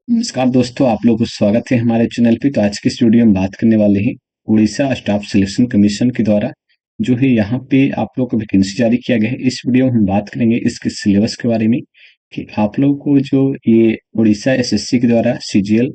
नमस्कार दोस्तों, आप लोगों को स्वागत है हमारे चैनल पे। तो आज की इस वीडियो में बात करने वाले हैं उड़ीसा स्टाफ सिलेक्शन कमीशन के द्वारा जो है यहाँ पे आप लोगों को वैकेंसी जारी किया गया है। इस वीडियो में हम बात करेंगे इसके सिलेबस के बारे में कि आप लोगों को जो ये उड़ीसा एसएससी के द्वारा सीजीएल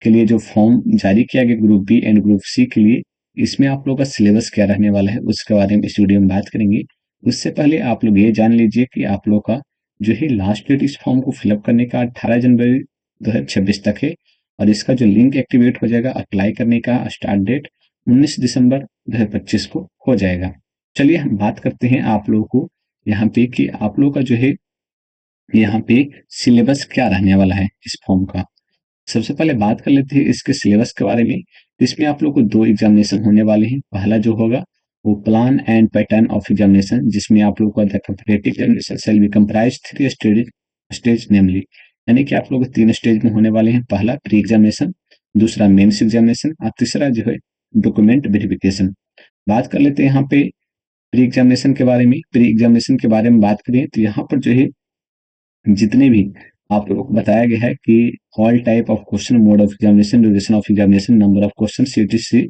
के लिए जो फॉर्म जारी किया गया group B and group C के लिए, इसमें आप लोगों का सिलेबस क्या रहने वाला है उसके बारे में इस वीडियो में बात करेंगे। उससे पहले आप लोग ये जान लीजिए कि आप लोग का जो है लास्ट डेट इस फॉर्म को फिलअप करने का 18 जनवरी 2026 तक है। और इसका जो लिंक एक्टिवेट हो जाएगा अप्लाई करने का स्टार्ट डेट 19 दिसंबर 2025 को हो जाएगा। चलिए हम बात करते हैं आप लोगों को यहाँ पे कि आप लोगों का जो है यहाँ पे सिलेबस क्या रहने वाला है इस फॉर्म का। सबसे पहले बात कर लेते हैं इसके सिलेबस के बारे में। इसमें आप लोग को दो एग्जामिनेशन होने वाले हैं। पहला जो होगा वो plan and pattern of examination, जिसमें आप लोग का the competitive examination shall be comprise three stage namely, यानी कि आप लोग तीन स्टेज में होने वाले हैं। पहला प्री एग्जामिनेशन, दूसरा मेंस एग्जामिनेशन और तीसरा जो है डॉक्यूमेंट वेरिफिकेशन। बात कर लेते हैं यहाँ पे प्री एग्जामिनेशन के बारे में। प्री एग्जामिनेशन के बारे में बात करें तो यहाँ पर जो है जितने भी आप लोगों को बताया गया है कि all type of question, mode of examination, duration of examination, number of question, CTC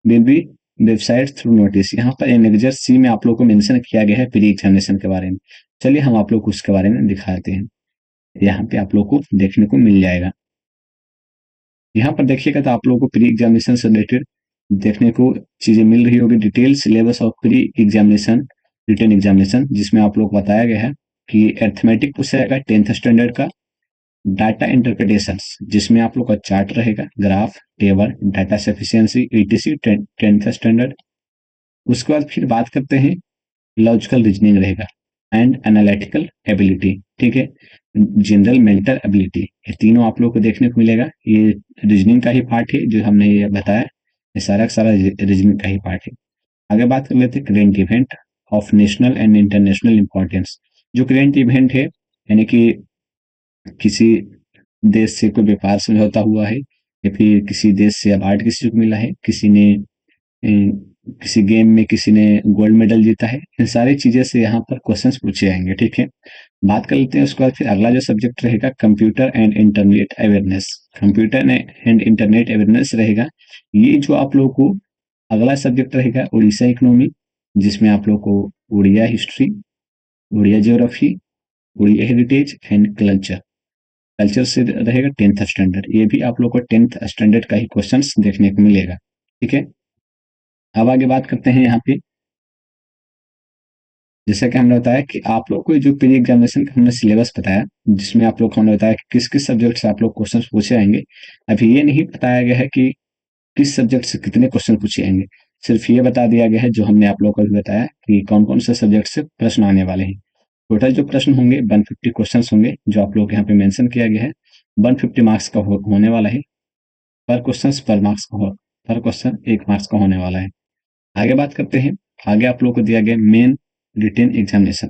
will be website through notice. यहाँ पर एनेक्जर सी में आप लोग को मेंशन किया गया है प्री एग्जामिनेशन के बारे में। चलिए हम आप लोग को उसके बारे में दिखाते हैं। यहाँ पे आप लोग को देखने को मिल जाएगा। यहाँ पर देखिएगा तो आप लोगों को प्री एग्जामिनेशन से रिलेटेड देखने को चीजें मिल रही होगी। Detail syllabus of pre examination written examination, जिसमें आप लोग को बताया गया है कि अर्थमेटिक पूछा जाएगा 10th स्टैंडर्ड का। डाटा इंटरप्रिटेशंस, जिसमें आप लोग का चार्ट रहेगा, graph, table, data sufficiency, etc 10th standard. उसके बाद फिर बात करते हैं लॉजिकल रीजनिंग रहेगा एंड एनालिटिकल एबिलिटी, ठीक है, जनरल मेंटल एबिलिटी। ये तीनों आप लोग को देखने को मिलेगा। ये रीजनिंग का ही पार्ट है जो हमने ये बताया, ये सारा का सारा रीजनिंग का ही पार्ट है। आगे बात कर लेते हैं current event of national and international importance. जो करेंट इवेंट है यानी कि किसी देश से कोई व्यापार समझौता हुआ है या फिर किसी देश से अवार्ड किसी को मिला है, किसी ने किसी गेम में किसी ने गोल्ड मेडल जीता है, इन सारी चीजें से यहाँ पर क्वेश्चंस पूछे जाएंगे, ठीक है। बात कर लेते हैं उसके बाद फिर अगला जो सब्जेक्ट रहेगा computer and internet awareness. Computer and internet awareness रहेगा। ये जो आप लोग को अगला सब्जेक्ट रहेगा उड़ीसा इकोनॉमी, जिसमें आप लोग को Odia history, Odia geography, Odia heritage and culture, culture से रहेगा 10th स्टैंडर्ड। ये भी आप लोग को 10th स्टैंडर्ड का ही क्वेश्चंस देखने को मिलेगा, ठीक है। अब आगे बात करते हैं यहाँ पे, जैसा कि हमने बताया कि आप लोग को जो प्री एग्जामिनेशन का हमने सिलेबस बताया, जिसमें आप लोग को हमने बताया कि किस किस सब्जेक्ट से आप लोग क्वेश्चन पूछे जाएंगे। अभी ये नहीं बताया गया है कि किस सब्जेक्ट से कितने क्वेश्चन पूछे जाएंगे। सिर्फ ये बता दिया गया है जो हमने आप लोग को भी बताया कि कौन कौन से सब्जेक्ट से प्रश्न आने वाले हैं। टोटल जो प्रश्न होंगे 150 क्वेश्चन होंगे, जो आप लोग यहाँ पे मेंशन किया गया है। 150 मार्क्स का होने वाला है। पर क्वेश्चन पर मार्क्स का पर क्वेश्चन 1 मार्क्स का होने वाला है। आगे बात करते हैं। आगे आप लोगों को दिया गया main written examination.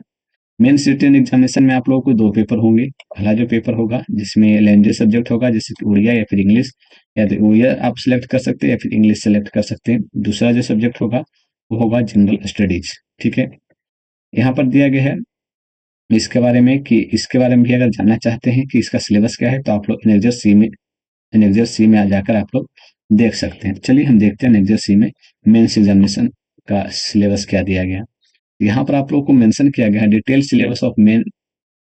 Main written examination में आप लोगों को दो पेपर होंगे। पहला जो पेपर होगा जिसमें लैंग्वेज सब्जेक्ट होगा, जैसे कि उड़िया या फिर इंग्लिश, या तो उड़िया आप सिलेक्ट कर सकते हैं या फिर इंग्लिश सेलेक्ट कर सकते हैं। दूसरा जो सब्जेक्ट होगा वो होगा जनरल स्टडीज, ठीक है। यहाँ पर दिया गया है इसके बारे में कि इसके बारे में भी अगर जानना चाहते हैं कि इसका सिलेबस क्या है, तो आप लोग एनेक्जर सी में आ जाकर आप लोग देख सकते हैं। चलिए हम देखते हैं एनेक्जर सी में मेंस एग्जामिनेशन का सिलेबस क्या दिया गया। यहाँ पर आप लोग को मेंशन किया गया है डिटेल सिलेबस ऑफ मेन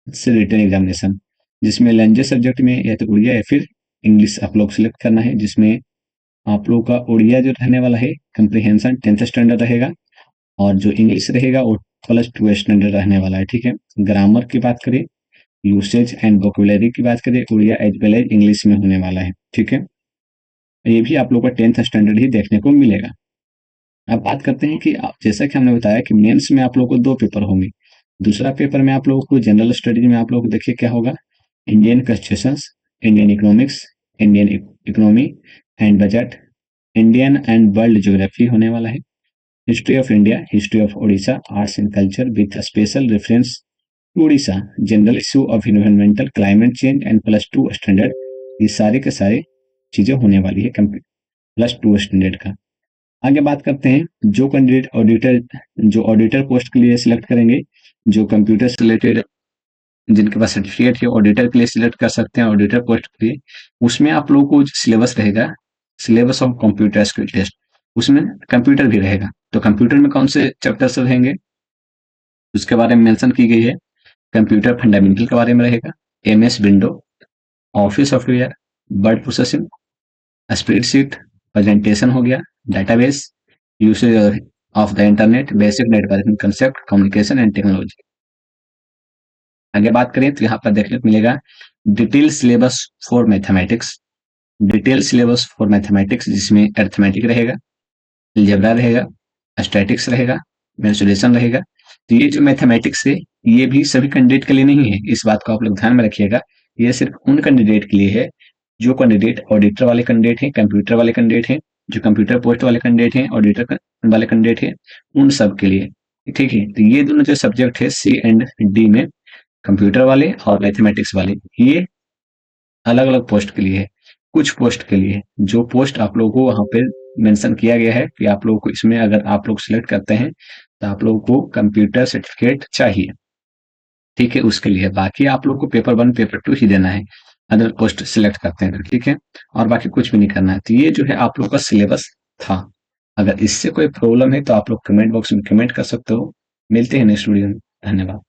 से रिटन एग्जामिनेशन, जिसमें लैंग्वेज सब्जेक्ट में या तो उड़िया या फिर इंग्लिश आप लोग सिलेक्ट करना है। जिसमें आप लोग का उड़िया जो रहने वाला है कंप्रीहेंशन 10th स्टैंडर्ड रहेगा, और जो इंग्लिश रहेगा वो +2 स्टैंडर्ड रहने वाला है, ठीक है। ग्रामर की बात करें, यूसेज एंड वोकेबुलरी की बात करें, Odia as well as English में होने वाला है, ठीक है। ये भी आप लोग का 10th स्टैंडर्ड ही देखने को मिलेगा। अब बात करते हैं कि जैसा कि हमने बताया कि मेंस में आप लोग को दो पेपर होंगे। दूसरा पेपर में आप लोगों को जनरल स्टडीज में आप लोग को देखिए क्या होगा, Indian constitutions, Indian economics, Indian economy and budget, Indian and world geography होने वाला है, history of India, history of Orissa, arts and culture with special reference to Orissa, general issue of environmental climate change and +2 standard. ये सारे के सारे चीजें होने वाली है +2 स्टैंडर्ड का। आगे बात करते हैं जो कैंडिडेट ऑडिटर, जो ऑडिटर पोस्ट के लिए सिलेक्ट करेंगे, जो कंप्यूटर से रिलेटेड जिनके पास सर्टिफिकेट है ऑडिटर के लिए सिलेक्ट कर सकते हैं, ऑडिटर पोस्ट के लिए। उसमें आप लोगों को सिलेबस रहेगा, syllabus of computer skill test, उसमें कंप्यूटर भी रहेगा। तो कंप्यूटर में कौन से चैप्टर्स रहेंगे उसके बारे में मेंशन की गई है। कंप्यूटर फंडामेंटल के बारे में रहेगा, MS window, office software, word processing, spreadsheet, presentation हो गया, database, usage of the internet, basic networking concept, communication and technology. आगे बात करें तो यहाँ पर देखने को मिलेगा detail syllabus for mathematics, detail syllabus for mathematics जिसमें अर्थमेटिक रहेगा, अलजेब्रा रहेगा, स्टैटिक्स रहेगा, मेंसुरेशन रहेगा। तो ये जो मैथमेटिक्स है ये भी सभी कैंडिडेट के लिए नहीं है, इस बात को आप लोग ध्यान में रखिएगा। ये सिर्फ उन कैंडिडेट के लिए है जो कैंडिडेट ऑडिटर वाले कैंडिडेट हैं, कंप्यूटर वाले कैंडिडेट हैं, जो कंप्यूटर पोस्ट वाले कैंडिडेट हैं, ऑडिटर वाले कैंडिडेट हैं, उन सब के लिए। ठीक है, तो ये दोनों जो सब्जेक्ट है सी एंड डी में, कंप्यूटर वाले और मैथमेटिक्स वाले, ये अलग अलग पोस्ट के लिए है। कुछ पोस्ट के लिए जो पोस्ट आप लोगों को वहां पे मेंशन किया गया है कि आप लोगों को इसमें अगर आप लोग सिलेक्ट करते हैं तो आप लोगों को कंप्यूटर सर्टिफिकेट चाहिए। ठीक है, उसके लिए बाकी आप लोग को पेपर 1 पेपर 2 ही देना है अदर पोस्ट सिलेक्ट करते हैं तो। ठीक है, और बाकी कुछ भी नहीं करना है। तो ये जो है आप लोग का सिलेबस था। अगर इससे कोई प्रॉब्लम है तो आप लोग कमेंट बॉक्स में कमेंट कर सकते हो। मिलते हैं नेक्स्ट वीडियो में। धन्यवाद।